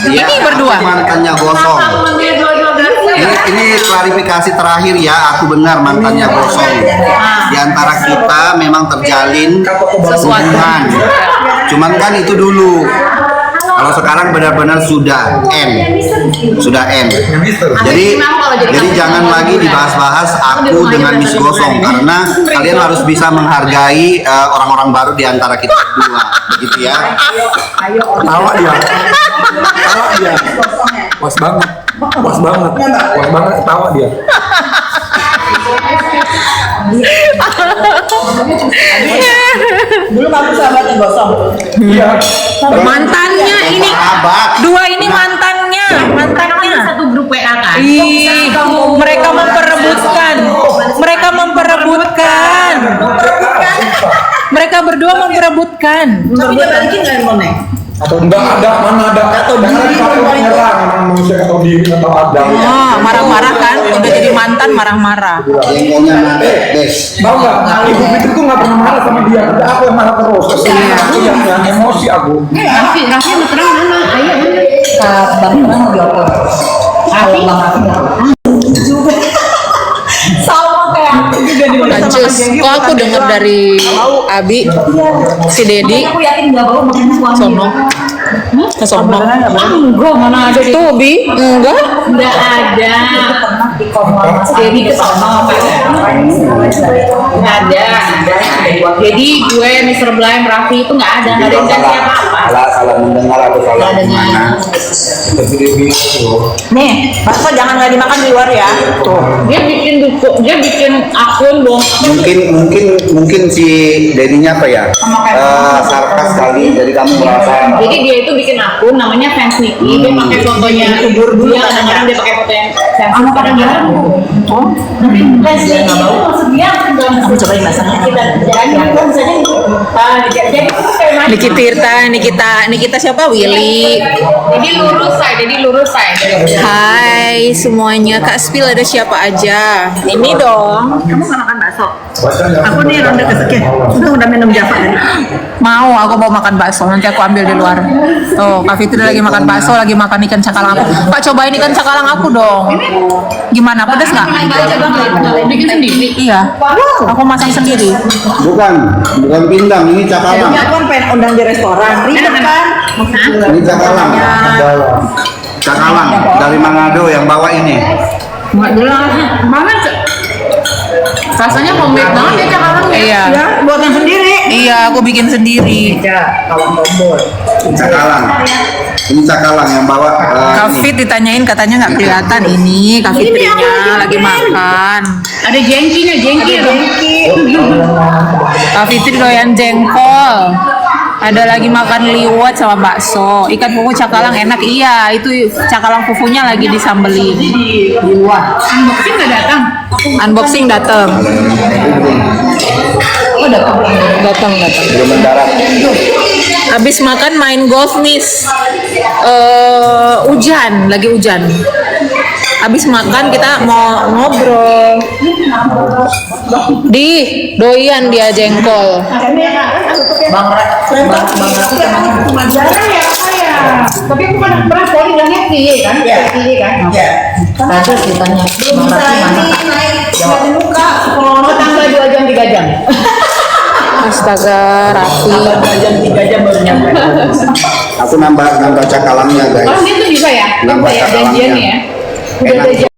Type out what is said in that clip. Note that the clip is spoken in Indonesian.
Iya, Ini berdua. mantannya gosong. Ini klarifikasi terakhir ya, aku benar mantannya gosong. Di antara kita memang terjalin hubungan. Cuman kan itu dulu. Kalau sekarang benar-benar sudah end. Jadi jangan lagi dibahas-bahas aku dengan Miss Gosong, karena kalian harus bisa menghargai orang-orang baru di antara kita berdua, begitu ya. Tawa dia. Puas banget ketawa dia. Dulu kamu sahabatnya gosong. Iya. Mantannya ini, Sahabat. dua ini mantannya. Satu grup WA kan. Ih, mereka memperebutkan. Mereka berdua memperebutkan. Tapi dia balikin nggak handphone? Atau enggak ada, mana ada. Atau diri menyerang emang manusia atau diri atau ada. Oh, marah-marah kan? Udah jadi mantan marah-marah. Jengkolnya mana? Des. Tahu nggak? Ibu Fitri tuh nggak pernah marah sama dia, tapi aku yang marah terus. Aku yang emosi aku. Raffi mau terang mana? Ayo. Bang Terang mau diopor. Raffi. Juga. Sama kayak aku juga di mana sama Anjus, kok aku denger dari Abi, si Dedi, aku yakin nggak bau makan suami. Sono. Enggak, mana ada Tuh, Bi, enggak? Nggak ada. Jadi ke sono nggak ada. Jadi gue Mr. Blime Raffi itu nggak ada yang janji apa-apa. Salah mendengar atau salah gimana? Nih, bakso jangan nggak dimakan di luar ya. Tuh. Dia bikin akun dong. Mungkin si Dedinya apa ya? Sarkas kali, jadi kamu merasa. Jadi dia itu bikin akun namanya Fans Niki. Dia pakai fotonya kubur dulu. Kadang-kadang dia pakai foto yang sensitif. Kadang-kadang tapi Fans Niki itu maksud dia kamu cobain rasanya. Kita jadi Nikita siapa? Willy. Jadi lurus saya. Hai semuanya, Kak Spil ada siapa aja? Ini dong. Kamu nggak makan bakso? Aku nih ronde kesekian. Untung udah minum Java tadi. Mau, aku mau makan bakso. Nanti aku ambil di luar. Tuh, Kak Fitri lagi makan bakso, lagi makan ikan cakalang aku. Pak, cobain ikan cakalang aku dong. Gimana? Pedas nggak? Bikin sendiri. Iya. Aku masak sendiri. Bukan pindang, ini cakalang. Aku kan pengen undang di restoran. Ribet kan? Ini cakalang. Cakalang dari Manado yang bawa ini. Nggak jelas. Mana? Rasanya homemade banget ya cakalangnya. Iya. Ya, buatan sendiri. Iya, aku bikin sendiri. Kawan tombol. Cakalang. Ini cakalang yang bawa. Kak Fit ditanyain katanya nggak kelihatan ini. Kak Fitrinya lagi makan. Ada jengkinya, jengki. Kak Fitri doyan jengkol. Ada lagi makan liwet sama bakso. Ikan fufu cakalang enak. Iya, itu cakalang fufunya lagi disambelin. Di luar. Unboxing nggak datang. Unboxing datang. Oh datang. Belum mendarat. Habis makan main golf, Miss. Hujan, lagi hujan. Habis makan kita mau ngobrol. Doyan dia jengkol. Bang tapi aku pernah sekali bilangnya kiye kan? Kiye kan? Terus ditanya, Bang Raffi mana? Jawab muka. Kalau tanggal 2 jam 3 jam. Astaga, Raffi. 2 jam 3 jam baru nyampe. Aku nambah cakalangnya guys. Oh ini tuh juga ya? Nambah Ya cakalangnya. janjian ya? Udah Enak. janjian.